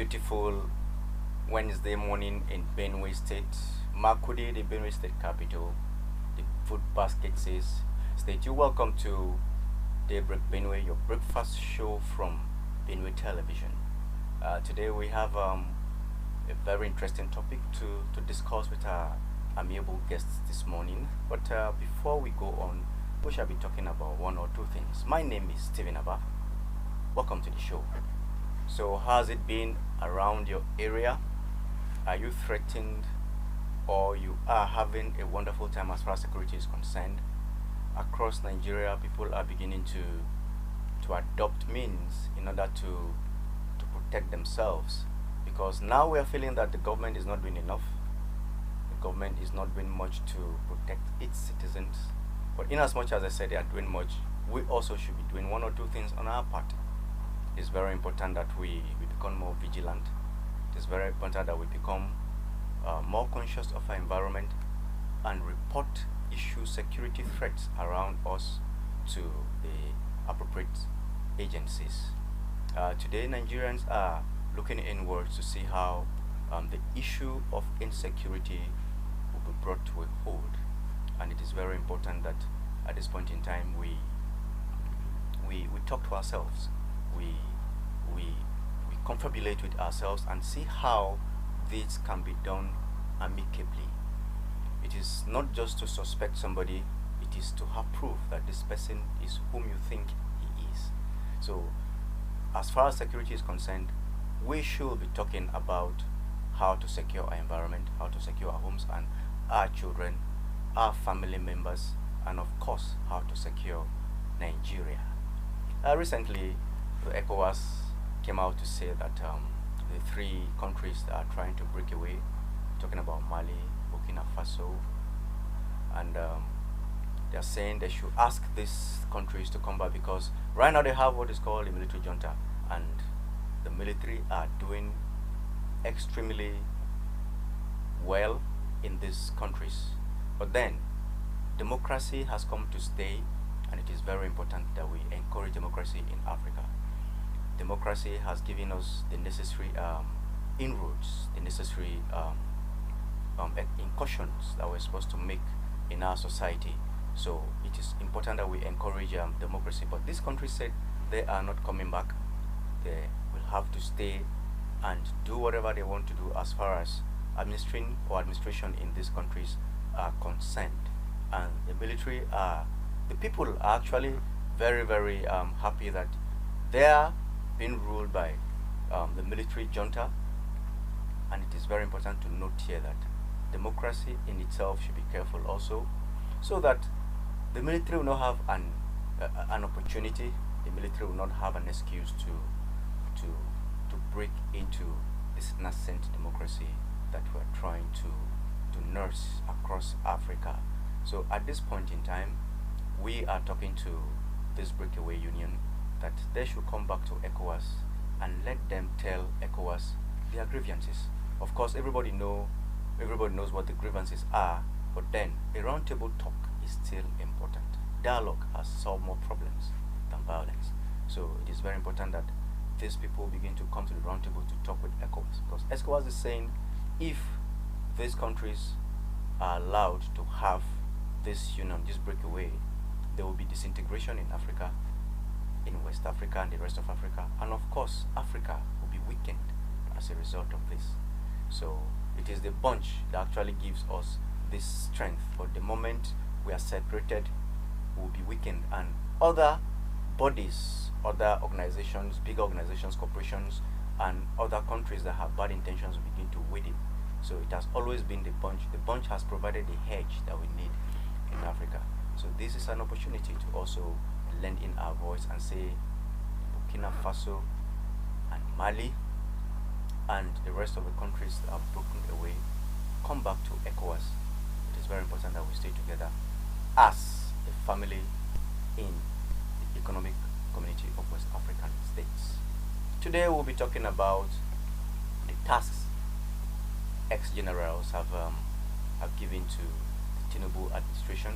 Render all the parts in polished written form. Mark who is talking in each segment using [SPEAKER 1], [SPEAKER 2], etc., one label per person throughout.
[SPEAKER 1] beautiful Wednesday morning in Benue State, Makudi, the Benue State capital. The food basket says, State, you welcome to Break Benue, your breakfast show from Benue Television. Today we have a very interesting topic to discuss with our amiable guests this morning. But before we go on, we shall be talking about one or two things. My name is Stephen Abba. Welcome to the show. So, how's it been around your area? Are you threatened or you are having a wonderful time as far as security is concerned? Across Nigeria, people are beginning to adopt means in order to protect themselves, because now we are feeling that the government is not doing enough. The government is not doing much to protect its citizens. But in as much as I said they are doing much, we also should be doing one or two things on our part. It's very important that we become more vigilant. It's very important that we become more conscious of our environment and report security threats around us to the appropriate agencies. Today, Nigerians are looking inwards to see how the issue of insecurity will be brought to a hold, and it is very important that at this point in time we talk to ourselves, we confabulate with ourselves and see how this can be done amicably. It is not just to suspect somebody, it is to have proof that this person is whom you think he is. So, as far as security is concerned, we should be talking about how to secure our environment, how to secure our homes and our children, our family members, and of course, how to secure Nigeria. Recently, the ECOWAS came out to say that the three countries that are trying to break away, talking about Mali, Burkina Faso, and they are saying they should ask these countries to come back, because right now they have what is called a military junta, and the military are doing extremely well in these countries. But then democracy has come to stay, and it is very important that we encourage democracy in Africa. Democracy has given us the necessary inroads, the necessary incursions that we're supposed to make in our society. So it is important that we encourage democracy. But these countries said they are not coming back. They will have to stay and do whatever they want to do as far as administration in these countries are concerned. And the military the people are actually very, very happy that they are being ruled by the military junta. And it is very important to note here that democracy in itself should be careful also, so that the military will not have an opportunity, the military will not have an excuse to break into this nascent democracy that we're trying to nurse across Africa. So at this point in time, we are talking to this breakaway union that they should come back to ECOWAS and let them tell ECOWAS their grievances. Of course, everybody knows what the grievances are, but then a roundtable talk is still important. Dialogue has solved more problems than violence. So it is very important that these people begin to come to the roundtable to talk with ECOWAS, because ECOWAS is saying if these countries are allowed to have this union, this breakaway, there will be disintegration in Africa, in West Africa and the rest of Africa, and of course Africa will be weakened as a result of this. So it is the bunch that actually gives us this strength. But the moment we are separated, we will be weakened, and other bodies, other organizations, big organizations, corporations, and other countries that have bad intentions will begin to wade in. So it has always been the bunch. The bunch has provided the hedge that we need in Africa. So this is an opportunity to also lend in our voice and say Burkina Faso and Mali and the rest of the countries that have broken away, come back to ECOWAS. It is very important that we stay together as a family in the economic community of West African states. Today we'll be talking about the tasks ex-generals have given to the Tinubu administration,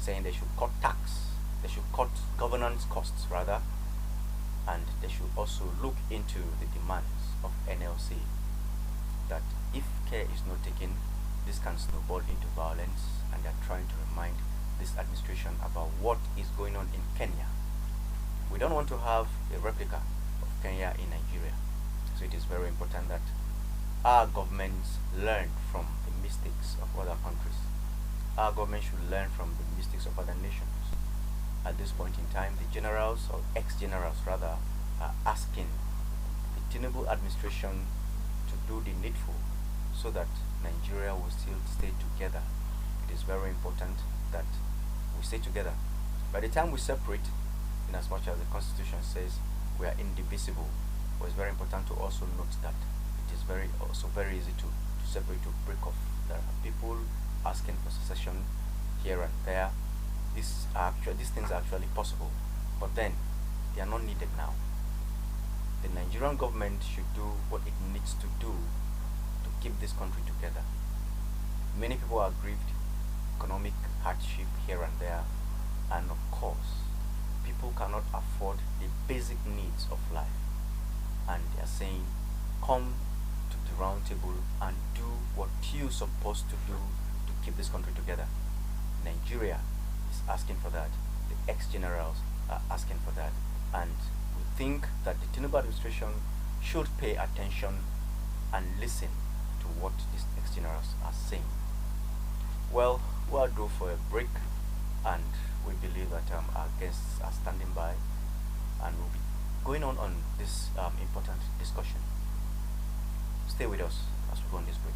[SPEAKER 1] saying they should cut tax, they should cut governance costs rather, and they should also look into the demands of NLC that if care is not taken, this can snowball into violence, and they're trying to remind this administration about what is going on in Kenya. We don't want to have a replica of Kenya in Nigeria, so it is very important that our governments learn from the mistakes of other countries. Our government should learn from the mistakes of other nations. At this point in time, the generals, or ex-generals rather, are asking the Tinubu administration to do the needful so that Nigeria will still stay together. It is very important that we stay together. By the time we separate, in as much as the constitution says we are indivisible, but it's very important to also note that it is also very easy to separate, to break off. There are people asking for secession here and there. These things are actually possible, but then they are not needed now. The Nigerian government should do what it needs to do to keep this country together. Many people are grieved, economic hardship here and there, and of course, people cannot afford the basic needs of life. And they are saying, come to the round table and do what you're supposed to do to keep this country together. Nigeria is asking for that. The ex-generals are asking for that. And we think that the Tinubu administration should pay attention and listen to what these ex-generals are saying. Well, we'll go for a break, and we believe that our guests are standing by, and we'll be going on this important discussion. Stay with us as we go on this break.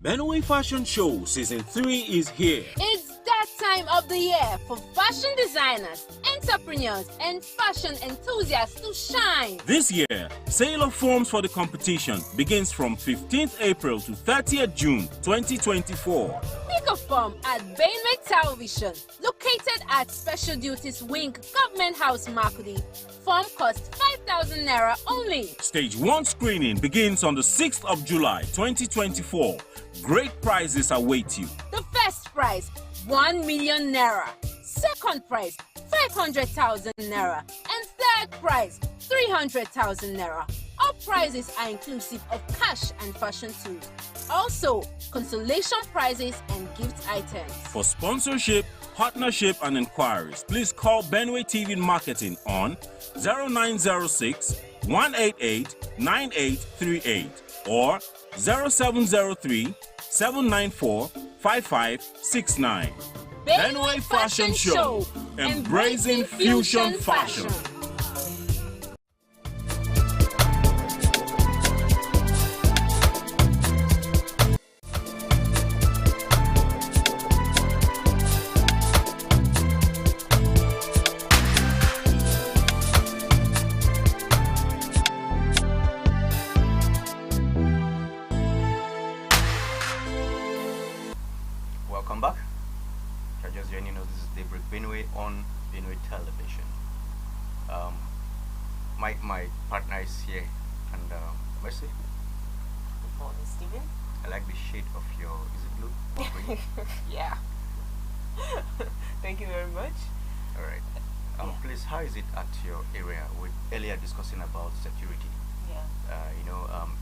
[SPEAKER 2] Benue Fashion Show Season 3 is here.
[SPEAKER 3] It's that time of the year for fashion designers, entrepreneurs, and fashion enthusiasts to shine.
[SPEAKER 2] This year, sale of forms for the competition begins from 15th April to 30th June 2024.
[SPEAKER 3] Pick a form at Benue Television, located at Special Duties Wing, Government House, Makudi. Form costs 5,000 naira only.
[SPEAKER 2] Stage 1 screening begins on the 6th of July 2024. Great prizes await you.
[SPEAKER 3] The first prize, 1 million naira. Second prize, 500,000 naira. And third prize, 300,000 naira. All prizes are inclusive of cash and fashion tools. Also, consolation prizes and gift items.
[SPEAKER 2] For sponsorship, partnership and inquiries, please call Benue TV Marketing on 0906 188 9838 or 0703 794 5569. Benue Fashion Show, embracing fusion fashion.
[SPEAKER 1] my partner is here, and Mercy,
[SPEAKER 4] Good morning, Stephen.
[SPEAKER 1] I like the shade of your. Is it blue or green?
[SPEAKER 4] Yeah. Thank you very much.
[SPEAKER 1] All right.
[SPEAKER 4] Yeah.
[SPEAKER 1] Please, how is it at your area? We earlier discussing about security.
[SPEAKER 4] Yeah.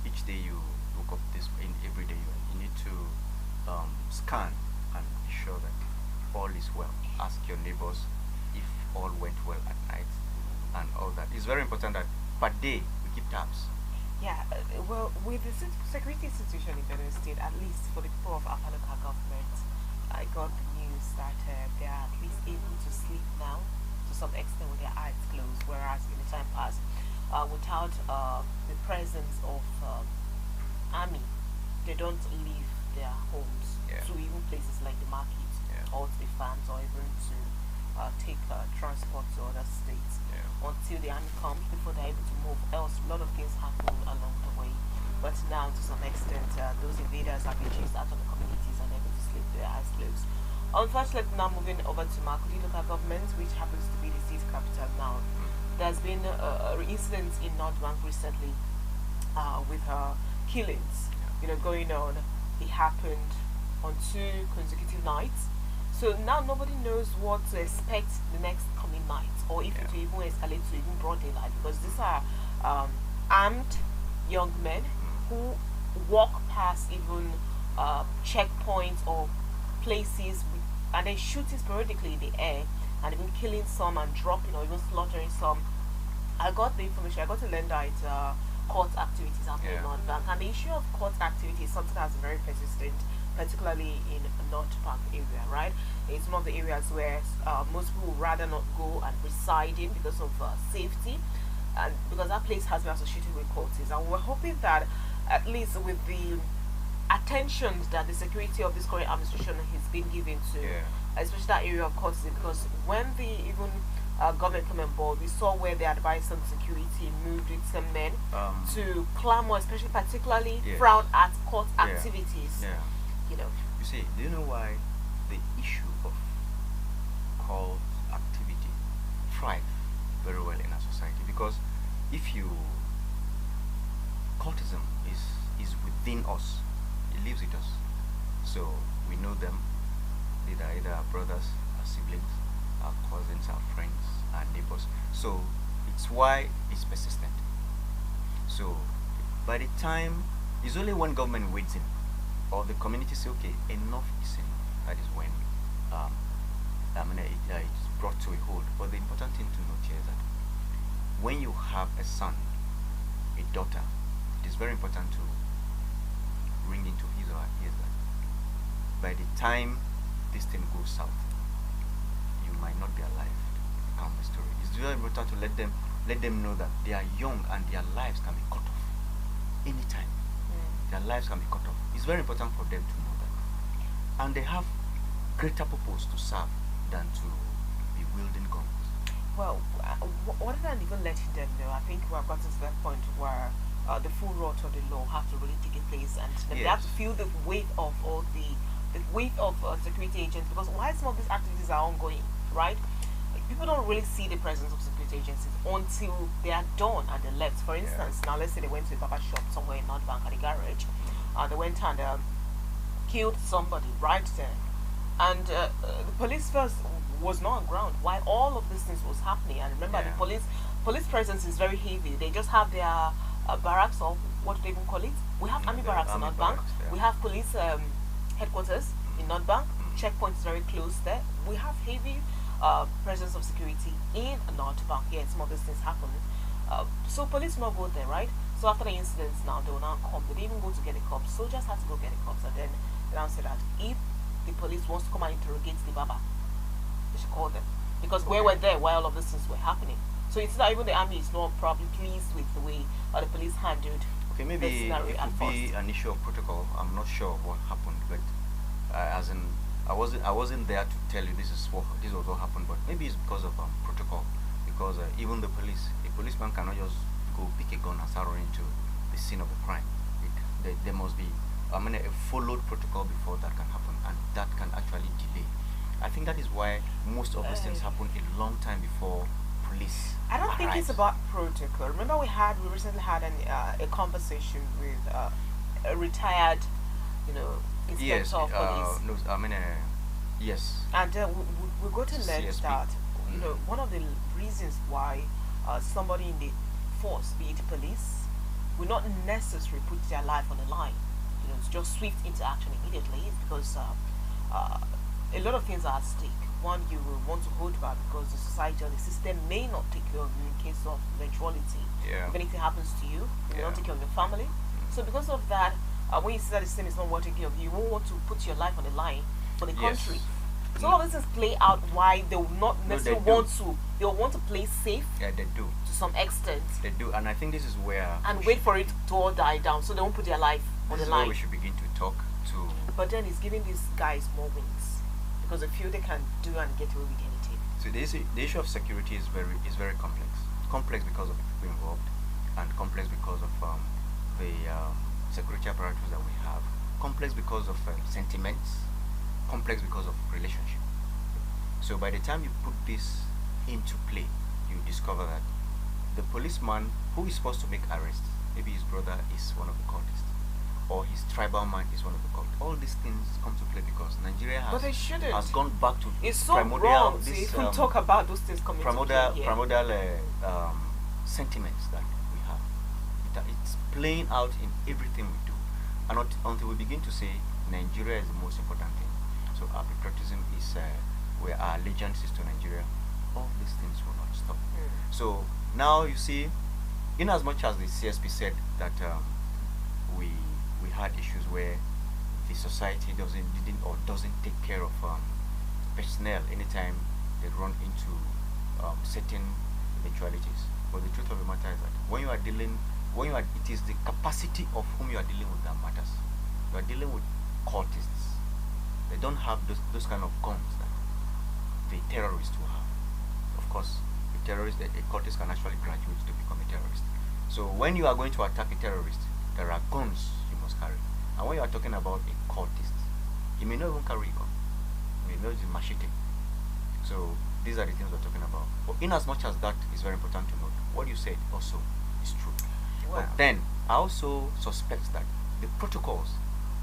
[SPEAKER 1] Each day you woke up every day you need to scan and be sure that all is well. Ask your neighbors if all went well at night and all that. It's very important that per day we keep tabs.
[SPEAKER 4] Yeah, well, with the security situation in Benue State, at least for the people of Upper local government, I got the news that they are at least able to sleep now to some extent with their eyes closed, whereas in the time past, without the presence of army, they don't leave their homes to even places like the market or to the farms or even to take transport to other states until the army comes before they're able to move. Else, a lot of things happen along the way. But now, to some extent, those invaders have been chased out of the communities and able to sleep with their eyes closed. Unfortunately, now moving over to Makudi local government, which happens to be the state capital now. There's been a incident in North Bank recently with killings, going on. It happened on 2 consecutive nights. So now nobody knows what to expect the next coming night, or if it will even escalate to even broad daylight, because these are armed young men who walk past even checkpoints or places and then shooting sporadically in the air and even killing some and dropping or even slaughtering some. I got the information, I got to learn that court activities happening in North Bank, and the issue of court activity is something that's very persistent, particularly in North Bank area, right? It's one of the areas where most people would rather not go and reside in because of safety, and because that place has been associated with courts. And we're hoping that at least with the attention that the security of this current administration has been given to, especially that area of courtesy, because when the even government came on board, we saw where the advice on security moved with some men to clamor, especially particularly frown at court activities.
[SPEAKER 1] You see, do you know why the issue of cult activity thrive very well in our society? Because if you cultism is within us, it lives with us. So we know them. They are either our brothers, our siblings, our cousins, our friends, our neighbors. So it's why it's persistent. So by the time it's only when government waits in, or the community say, okay, enough is enough. That is when it's brought to a hold. But the important thing to note here is that when you have a son, a daughter, it is very important to ring into his or her ears that by the time this thing goes south, you might not be alive to count the story. It's very important to let them know that they are young and their lives can be cut off anytime. Their lives can be cut off. It's very important for them to know that. And they have greater purpose to serve than to be wielding guns.
[SPEAKER 4] Well, other than even letting them know, I think we've gotten to that point where the full wrath of the law have to really take place, and they have to feel the weight of all the weight of security agents, because while some of these activities are ongoing, right? People don't really see the presence of security agencies until they are done and they left. For instance, now let's say they went to a barber shop somewhere in North Bank at the garage, they went and killed somebody right there, and the police first was not on ground while all of these things was happening. And remember, the police presence is very heavy. They just have their barracks, or what do they even call it? We have army barracks in North Bank. We have police headquarters in North Bank. Checkpoint is very close there. We have heavy presence of security in North Bank. Some of these things happen. So police will not go there, right? So after the incidents now, they will now come. They didn't even go to get the cops. Soldiers had to go get the cops, and then they now say that if the police wants to come and interrogate the barber, they should call them, because we were there while all of these things were happening. So it's not even the army is not probably pleased with the way the police handled.
[SPEAKER 1] Okay, maybe it could be an issue of protocol. I'm not sure what happened, but as in I wasn't there to tell you this was what happened, but maybe it's because of protocol. Because even a policeman cannot just go pick a gun and start running to the scene of the crime. There must be a followed protocol before that can happen, and that can actually delay. I think that is why most of these things happen a long time before police.
[SPEAKER 4] I don't think it's
[SPEAKER 1] arrives.
[SPEAKER 4] about protocol. Remember, we recently had a conversation with a retired, inspector
[SPEAKER 1] Yes,
[SPEAKER 4] of police,
[SPEAKER 1] no, I mean, yes,
[SPEAKER 4] and we got to learn
[SPEAKER 1] CSP.
[SPEAKER 4] that one of the reasons why somebody in the force, be it police, will not necessarily put their life on the line, to just swift into action immediately, is because a lot of things are at stake. One, you will want to hold back because the society or the system may not take care of you in case of eventuality.
[SPEAKER 1] Yeah.
[SPEAKER 4] If anything happens to you, you will not
[SPEAKER 1] Yeah.
[SPEAKER 4] take care of your family. So because of that, when you see that the system is not working care of you, you won't want to put your life on the line for the
[SPEAKER 1] Yes.
[SPEAKER 4] country. So all of these things play out why they will not
[SPEAKER 1] No, they
[SPEAKER 4] necessarily
[SPEAKER 1] do.
[SPEAKER 4] want to. They will want to play safe
[SPEAKER 1] Yeah, they do.
[SPEAKER 4] to some extent
[SPEAKER 1] They do, and I think this is where
[SPEAKER 4] and
[SPEAKER 1] we
[SPEAKER 4] wait
[SPEAKER 1] should-
[SPEAKER 4] for it to all die down, so they won't put their life on
[SPEAKER 1] this
[SPEAKER 4] the
[SPEAKER 1] is where
[SPEAKER 4] line.
[SPEAKER 1] we should begin to talk to.
[SPEAKER 4] But then it's giving these guys more wings because they feel they can do and get away with anything.
[SPEAKER 1] So the issue of security is very complex. Complex because of the people involved, and complex because of the security apparatus that we have. Complex because of sentiments. Complex because of relationship. So by the time you put this into play, you discover that the policeman who is supposed to make arrests, maybe his brother is one of the cultists, or his tribal man is one of the cultists. All these things come to play because Nigeria
[SPEAKER 4] But they shouldn't.
[SPEAKER 1] has gone back to
[SPEAKER 4] It's so
[SPEAKER 1] primordial
[SPEAKER 4] wrong to
[SPEAKER 1] this,
[SPEAKER 4] even talk about those things coming to
[SPEAKER 1] primordial
[SPEAKER 4] play here.
[SPEAKER 1] primordial sentiments that we have. It's playing out in everything we do, and until we begin to say Nigeria is the most important thing. So our patriotism is where our allegiance is to Nigeria. All these things will not stop. So now you see, in as much as the CSP said that we had issues where the society doesn't take care of personnel anytime they run into certain eventualities. But the truth of the matter is that it is the capacity of whom you are dealing with that matters. You are dealing with cultists. They don't have those kind of guns that the terrorists will have. Of course, a cultist can actually graduate to become a terrorist. So when you are going to attack a terrorist, there are guns you must carry. And when you are talking about a cultist, he may not even carry a gun. He may not use a machete. So these are the things we're talking about. But in as much as that is very important to note, what you said also is true.
[SPEAKER 4] Wow.
[SPEAKER 1] But then I also suspect that the protocols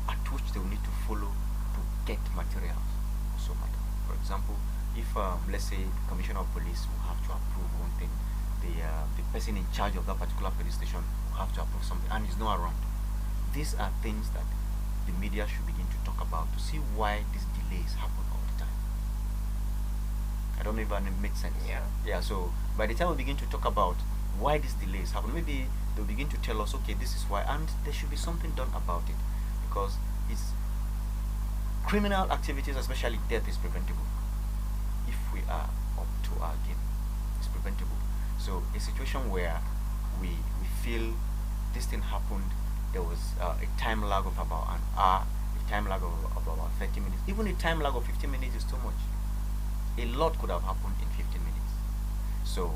[SPEAKER 1] at which they will need to follow to get materials also matter. For example, if let's say the commissioner of police will have to approve one thing, the person in charge of that particular police station will have to approve something, and he's not around. These are things that the media should begin to talk about to see why these delays happen all the time. I don't know if that makes sense. Yeah. So by the time we begin to talk about why these delays happen, maybe they'll begin to tell us, okay, this is why, and there should be something done about it, because it's criminal activities, especially death, is preventable if we are up to our game. It's preventable. So a situation where we feel this thing happened, there was a time lag of about an hour, a time lag of about 30 minutes, even a time lag of 15 minutes is too much. A lot could have happened in 15 minutes. So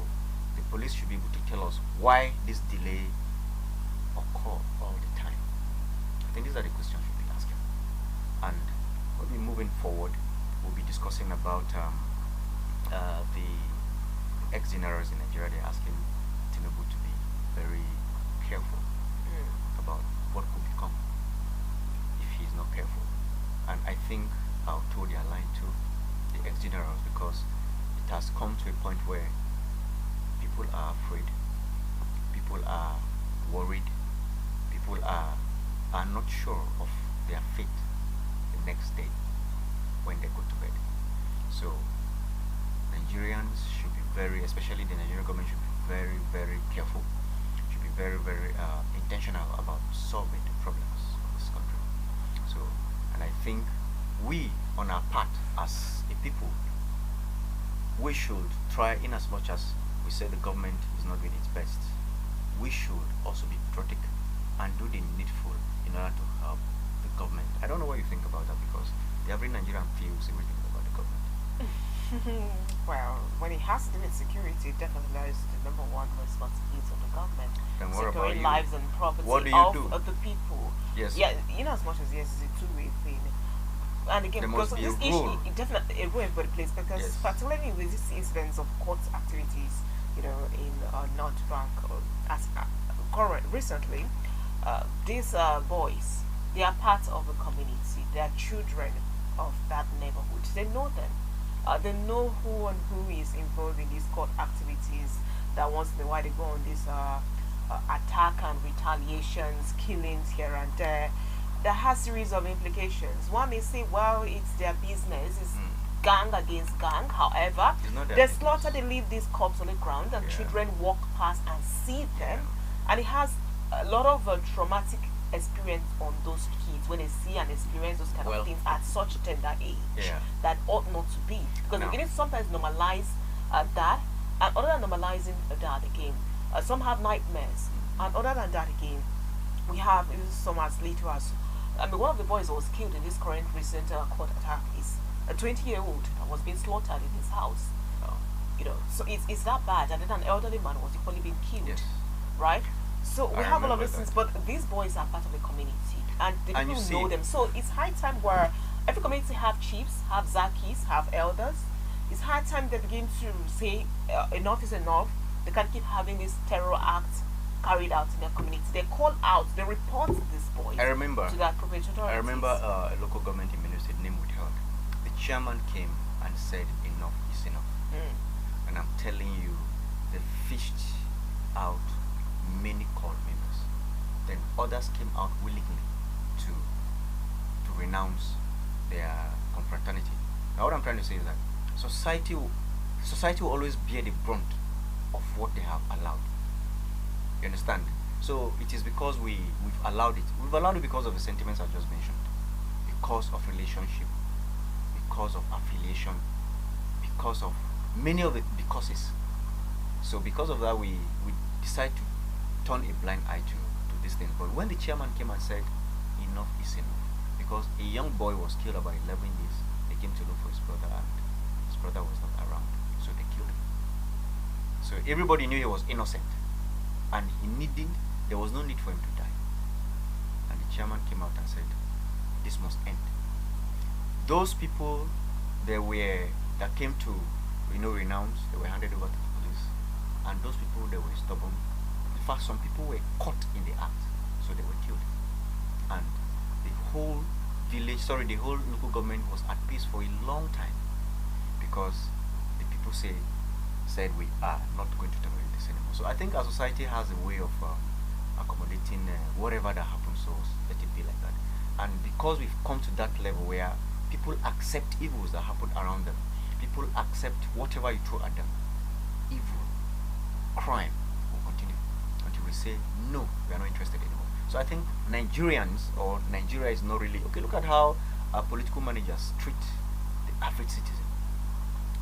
[SPEAKER 1] the police should be able to tell us why this delay occur all the time. I think these are the questions we'll be asking. And we'll be moving forward. We'll be discussing about the ex-generals in Nigeria. They're asking Tinubu to be very careful about what could become if he's not careful. And I think I'll toe their line too, the ex-generals, because it has come to a point where people are afraid, people are worried, people are not sure of their fate the next day when they go to bed. So Nigerians should be very, especially the Nigerian government should be very, very careful, should be very, very intentional about solving the problems of this country. So, and I think we, on our part, as a people, we should try, in as much as we say the government is not doing its best, we should also be patriotic and do the needful in order to help the government. I don't know what you think about that, because the average Nigerian feels everything about the government.
[SPEAKER 4] Well, when it has to do with security, definitely that is the number one responsibility of the government.
[SPEAKER 1] Then what about
[SPEAKER 4] Securing
[SPEAKER 1] you?
[SPEAKER 4] lives and property
[SPEAKER 1] What do you do?
[SPEAKER 4] of the people.
[SPEAKER 1] Yes.
[SPEAKER 4] Yeah, in as much as yes, it's a two-way thing. And again,
[SPEAKER 1] There
[SPEAKER 4] because
[SPEAKER 1] must
[SPEAKER 4] of
[SPEAKER 1] be
[SPEAKER 4] this
[SPEAKER 1] a rule.
[SPEAKER 4] issue, it definitely a rule everybody plays, because
[SPEAKER 1] Yes.
[SPEAKER 4] particularly with these incidents of court activities, in North Bank. As current recently, these boys, they are part of a community. They are children of that neighborhood. They know them. They know who and who is involved in these court activities. That once in a while they go on this attack and retaliations, killings here and there. That has series of implications. One may say, well, it's their business. It's gang against gang. However, they slaughter, they leave these corpses on the ground, and children walk past and see them, and it has a lot of traumatic experience on those kids when they see and experience those kind of things at such a tender age that ought not to be, because beginning to sometimes normalize that, and other than normalizing that again, some have nightmares, and other than that again, we have some as little as, I mean, one of the boys that was killed in this current recent court attack is a 20-year-old that was being slaughtered in his house. So it's that bad, and then an elderly man was equally being killed, right? So we have all of these things, but these boys are part of the community, and the people know them. So it's high time where every community have chiefs, have zakis, have elders. It's high time they begin to say enough is enough. They can't keep having this terror act carried out in their community. They call out, they report these boys to the appropriate authorities.
[SPEAKER 1] I remember a local government in Benue State, name withheld. The chairman came and said enough is enough. And I'm telling you, they fished out many court members. Then others came out willingly to renounce their confraternity. Now what I'm trying to say is that society will always bear the brunt of what they have allowed. You understand? So it is because we've allowed it. We've allowed it because of the sentiments I just mentioned, because of relationship, because of affiliation, because of many of the becauses. So because of that, we decide to turn a blind eye to these things. But when the chairman came and said enough is enough, because a young boy was killed about 11 years, they came to look for his brother, and his brother was not around, so they killed him. So everybody knew he was innocent, and there was no need for him to die. And the chairman came out and said, this must end. Those people that came to renounce, they were handed over to the police, and those people, they were stubborn. In fact, some people were caught in the act, so they were killed. And the whole local government was at peace for a long time, because the people said we are not going to tolerate this anymore. So I think our society has a way of accommodating whatever that happens, so let it be like that. And because we've come to that level where people accept evils that happen around them, people accept whatever you throw at them, evil, crime will continue until we say no, we are not interested anymore. So I think Nigeria is not really okay. Look at how our political managers treat the average citizen.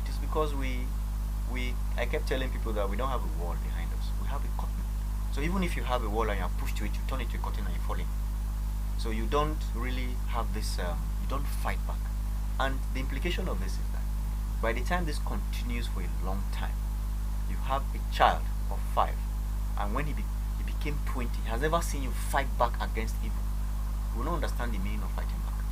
[SPEAKER 1] It is because I kept telling people that we don't have a wall behind us, we have a curtain. So even if you have a wall and you are pushed to it, you turn it to a curtain and you fall in. So you don't really have this, you don't fight back. And the implication of this is that by the time this continues for a long time, you have a child of 5, and when he became 20, he has never seen you fight back against evil. He will not understand the meaning of fighting back.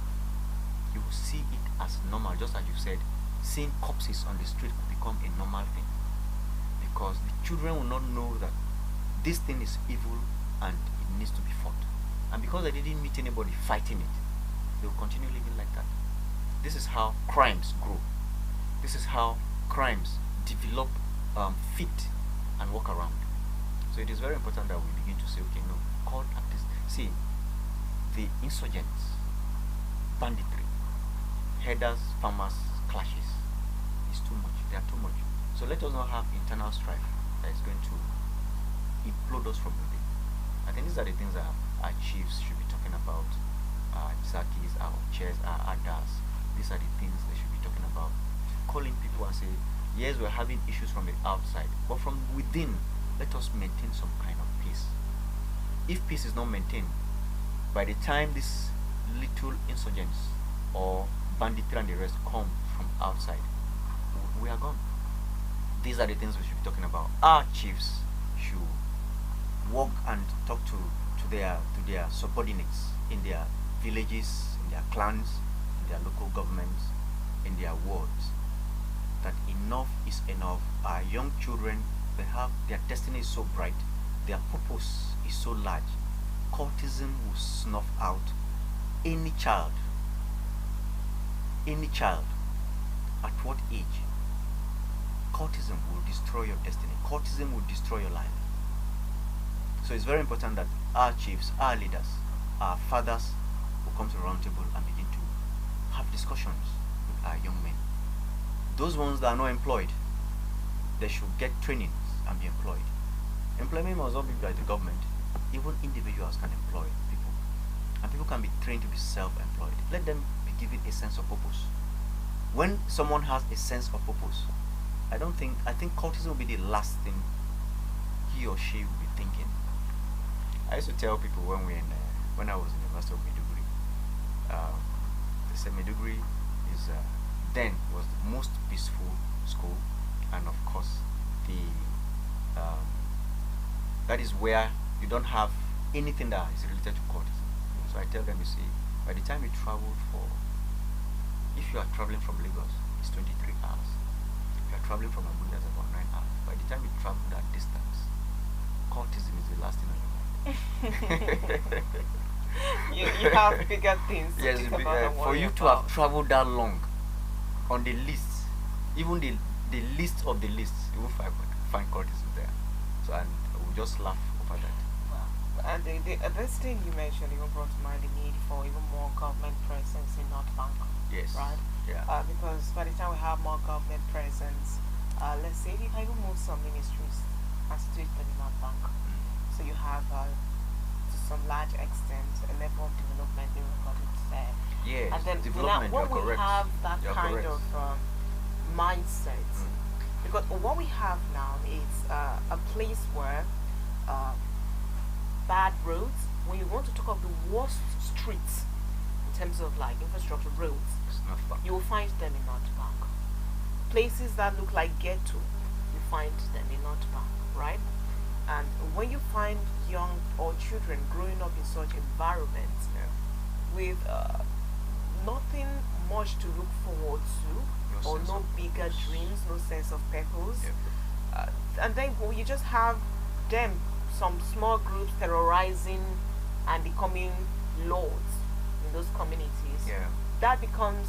[SPEAKER 1] You will see it as normal, just as you said, seeing corpses on the street will become a normal thing, because the children will not know that this thing is evil and it needs to be fought. And because they didn't meet anybody fighting it, they will continue living like that. This is how crimes grow. This is how crimes develop fit and walk around. So it is very important that we begin to say, okay, no, court actors. See, the insurgents, banditry, herders, farmers, clashes is too much. They are too much. So let us not have internal strife that is going to implode us from within. I think these are the things that our chiefs should be talking about, our zakis, our chairs, our adas. These are the things they should be talking about. Calling people and say, yes, we're having issues from the outside, but from within, let us maintain some kind of peace. If peace is not maintained, by the time these little insurgents or banditry and the rest come from outside, we are gone. These are the things we should be talking about. Our chiefs should walk and talk to their subordinates in their villages, in their clans, in their local governments, in their wards, that enough is enough. Our young children their destiny is so bright, their purpose is so large. Cultism will snuff out any child, at what age. Cultism will destroy your destiny. Cultism will destroy your life. So it's very important that our chiefs, our leaders, our fathers will come to the round table and begin to have discussions with our young men. Those ones that are not employed, they should get trainings and be employed. Employment must not be by the government. Even individuals can employ people. And people can be trained to be self-employed. Let them be given a sense of purpose. When someone has a sense of purpose, I think cultism will be the last thing he or she will be thinking. I used to tell people when I was in the University of Maiduguri, they said Maiduguri is then was the most peaceful school, and of course that is where you don't have anything that is related to cultism. So I tell them, you see, by the time you if you are traveling from Lagos, it's 23 hours. If you are traveling from Abuja, it's about 9 hours. By the time you travel that distance, cultism is the last thing on your mind.
[SPEAKER 4] you have bigger things to
[SPEAKER 1] yes,
[SPEAKER 4] think about and
[SPEAKER 1] for
[SPEAKER 4] worry
[SPEAKER 1] you to
[SPEAKER 4] about.
[SPEAKER 1] have traveled that long on the list, even the list of the list, you will find cultism there. So, and we'll just laugh over that.
[SPEAKER 4] And this thing you mentioned even brought to mind the need for even more government presence in North Bank.
[SPEAKER 1] Yes.
[SPEAKER 4] Right?
[SPEAKER 1] Yeah.
[SPEAKER 4] Because by the time we have more government presence, let's say you can even move some ministries and situate them in North Bank. So you have, to some large extent, a level of development being recorded there.
[SPEAKER 1] Yes.
[SPEAKER 4] And then
[SPEAKER 1] Development,
[SPEAKER 4] when
[SPEAKER 1] you're
[SPEAKER 4] we
[SPEAKER 1] correct.
[SPEAKER 4] have that
[SPEAKER 1] You're
[SPEAKER 4] kind
[SPEAKER 1] correct.
[SPEAKER 4] of mindset, because what we have now is a place where bad roads, when you want to talk of the worst streets in terms of like infrastructure roads,
[SPEAKER 1] It's not fun.
[SPEAKER 4] you will find them in North Bank. Places that look like ghetto, you find them in North Bank, right? And when you find young or children growing up in such environments with nothing much to look forward to, or no bigger dreams, no sense of purpose, and then you just have them, some small groups terrorizing and becoming lords in those communities. That becomes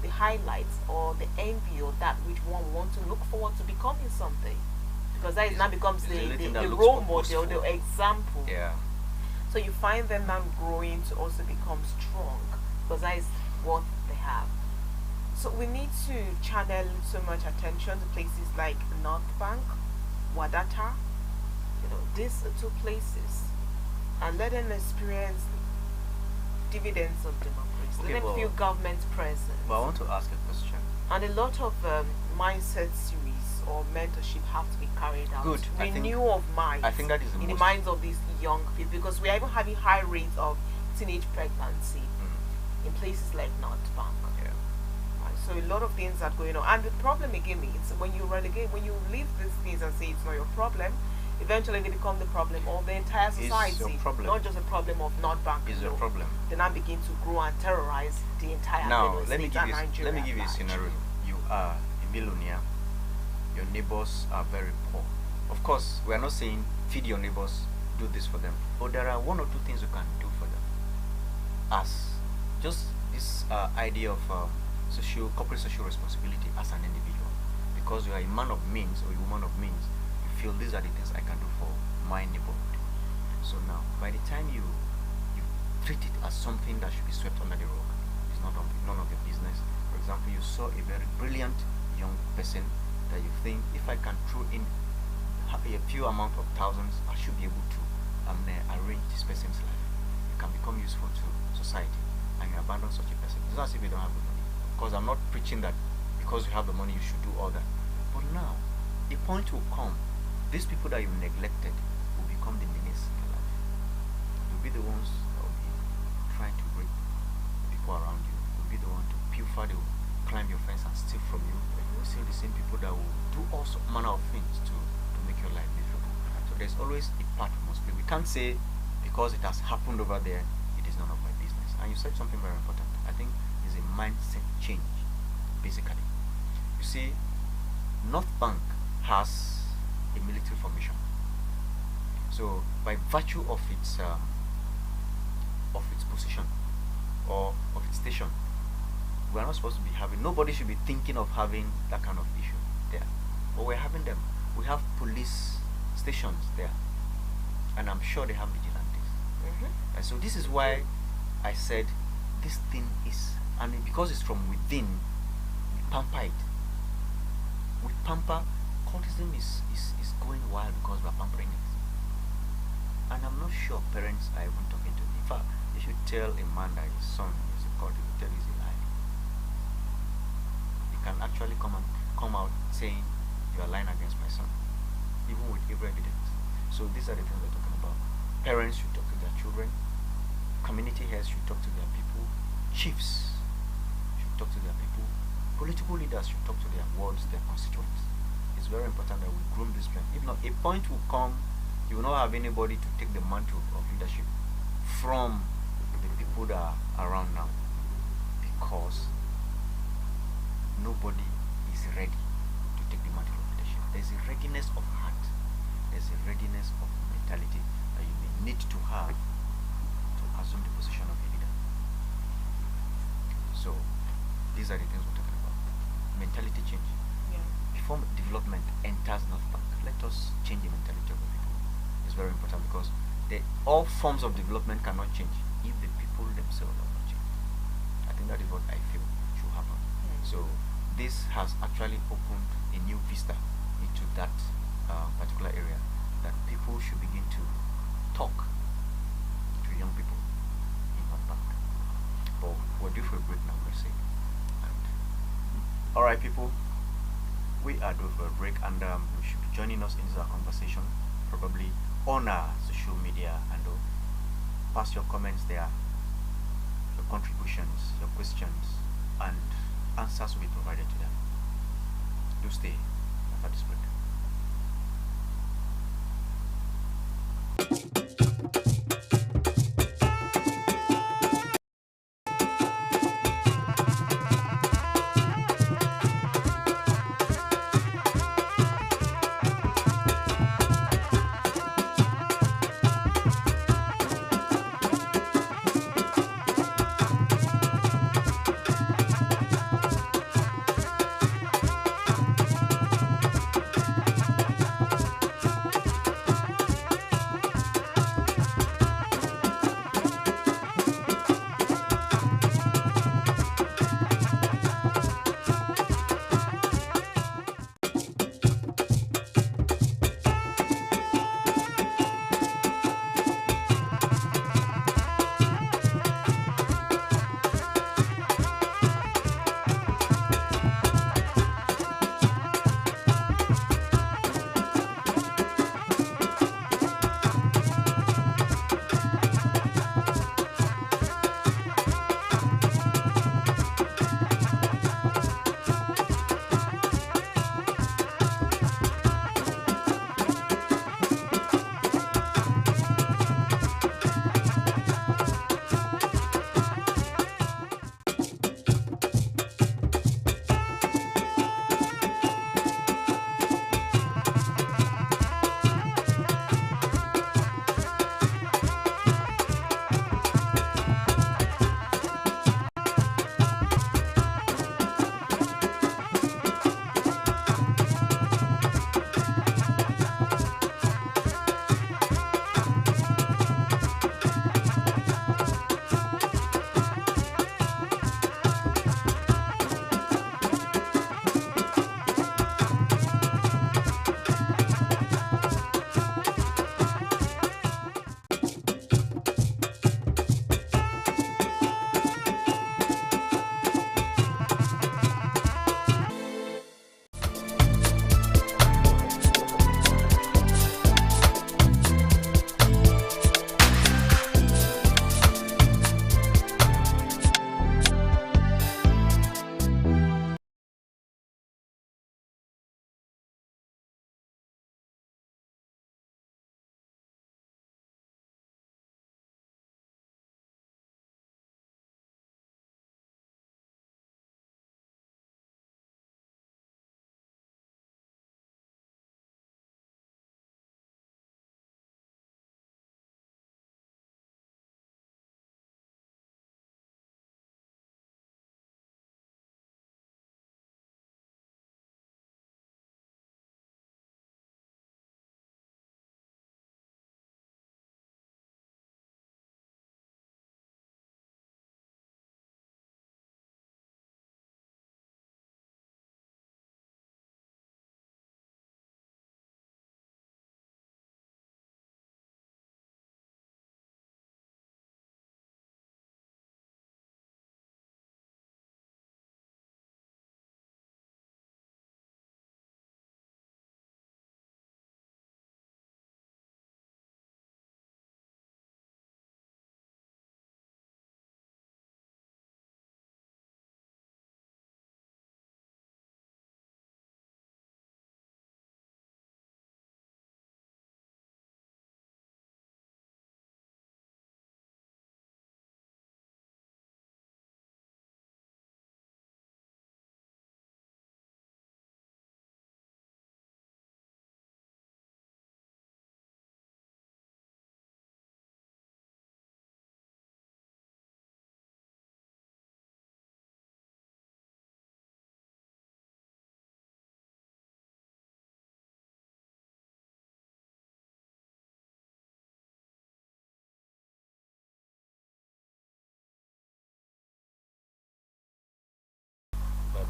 [SPEAKER 4] the highlights or the envy or that which one wants to look forward to becoming something, because that now becomes the role model, the example. So you find them now growing to also become strong, because that is what they have. So we need to channel so much attention to places like North Bank, Wadata, these two places, and let them experience dividends of democracy.
[SPEAKER 1] Okay,
[SPEAKER 4] let them feel government presence.
[SPEAKER 1] But I want to ask a question.
[SPEAKER 4] And a lot of mindset series or mentorship have to be carried out.
[SPEAKER 1] Good.
[SPEAKER 4] Renewal of minds.
[SPEAKER 1] I think that is
[SPEAKER 4] in the minds of these young people, because we are even having high rates of teenage pregnancy in places like North Bank. So a lot of things are going on, and the problem again is when you leave these things and say it's not your problem, eventually they become the problem of the entire society.
[SPEAKER 1] It's your problem.
[SPEAKER 4] Not just a problem of North Bank.
[SPEAKER 1] It's your problem.
[SPEAKER 4] They now begin to grow and terrorize the entire
[SPEAKER 1] Now
[SPEAKER 4] Benue
[SPEAKER 1] let me
[SPEAKER 4] State
[SPEAKER 1] give
[SPEAKER 4] and
[SPEAKER 1] you
[SPEAKER 4] Nigeria
[SPEAKER 1] let me give you a
[SPEAKER 4] at large.
[SPEAKER 1] scenario. You are a millionaire. Your neighbors are very poor. Of course, we are not saying feed your neighbors, do this for them, but there are one or two things you can do for them. As just this idea of corporate social responsibility as an individual, because you are a man of means or a woman of means, you feel these are the things I can do for my neighborhood. So now, by the time you treat it as something that should be swept under the rug, it's none of your business. For example, you saw a very brilliant young person that you think, if I can throw in a few amount of thousands, I should be able to arrange this person's life. You can become useful to society, and you abandon such a person. It's not as if you don't have the money. Because I'm not preaching that because you have the money you should do all that. But now, the point will come. These people that you neglected will become the menace in your life. You'll be the ones that will be trying to rape people around you. You'll be the one to pilfer, they will climb your fence and steal from you. You'll see the same people that will do all manner of things to make your life miserable. So there's always a part we must play. We can't say because it has happened over there, it is none of my business. And you said something very important. I think it's a mindset change, basically. You see, North Bank has
[SPEAKER 5] a military formation. So by virtue of its position or of its station, we are not supposed to be having. Nobody should be thinking of having that kind of issue there, but we're having them. We have police stations there, and I'm sure they have vigilantes. And so this is why I said this thing is, and because it's from within, we pamper it. We pamper. Cultism is going wild because we're pampering it. And I'm not sure parents are even talking to it. In fact, you should tell a man that his son is a cult, he will tell you it's a lie. He can actually come out saying you are lying against my son, even with every evidence. So these are the things we're talking about. Parents should talk to their children. Community heads should talk to their people. Chiefs should talk to their people. Political leaders should talk to their wards, their constituents. It's very important that we groom this plan. If not, a point will come, you will not have anybody to take the mantle of leadership from the people that are around now, because nobody is ready to take the mantle of leadership. There's a readiness of heart, there's a readiness of mentality that you may need to have to assume the position of a leader. So these are the things we're talking about. Mentality change. Before development enters North Bank, let us change the mentality of the people. It's very important, because all forms of development cannot change if the people themselves are not changed. I think that is what I feel should happen. So this has actually opened a new vista into that particular area, that people should begin to talk to young people in North Bank. But we're due for a break now, let's say. All right, people. We are due for a break, and you should be joining us in our conversation, probably on our social media, and pass your comments there, your contributions, your questions, and answers will be provided to them. Do stay after this break.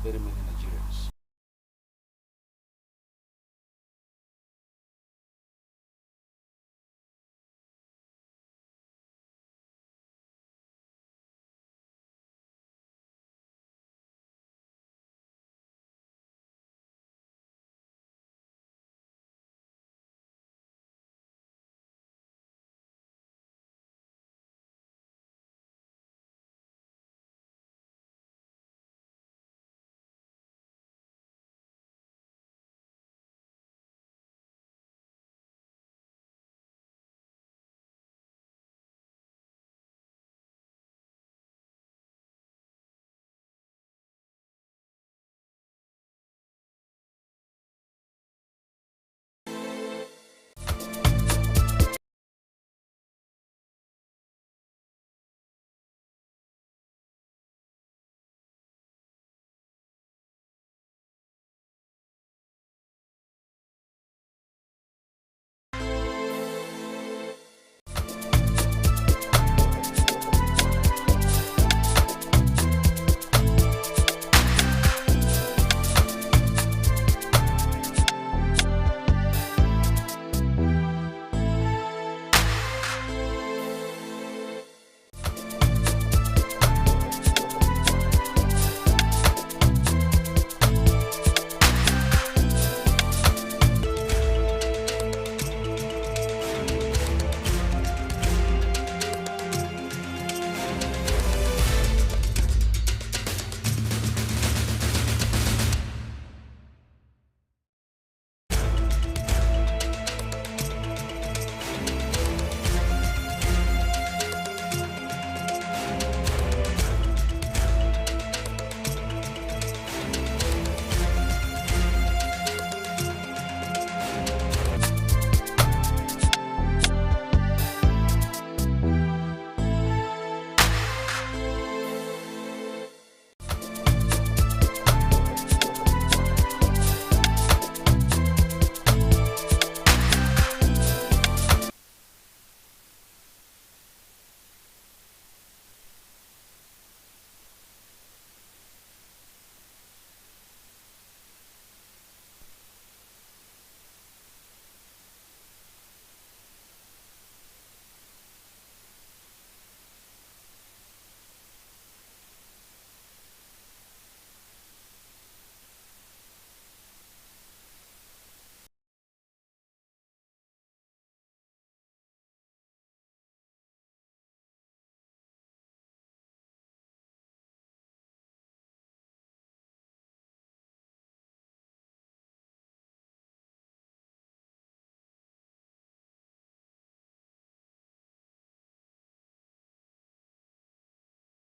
[SPEAKER 6] very meaningless.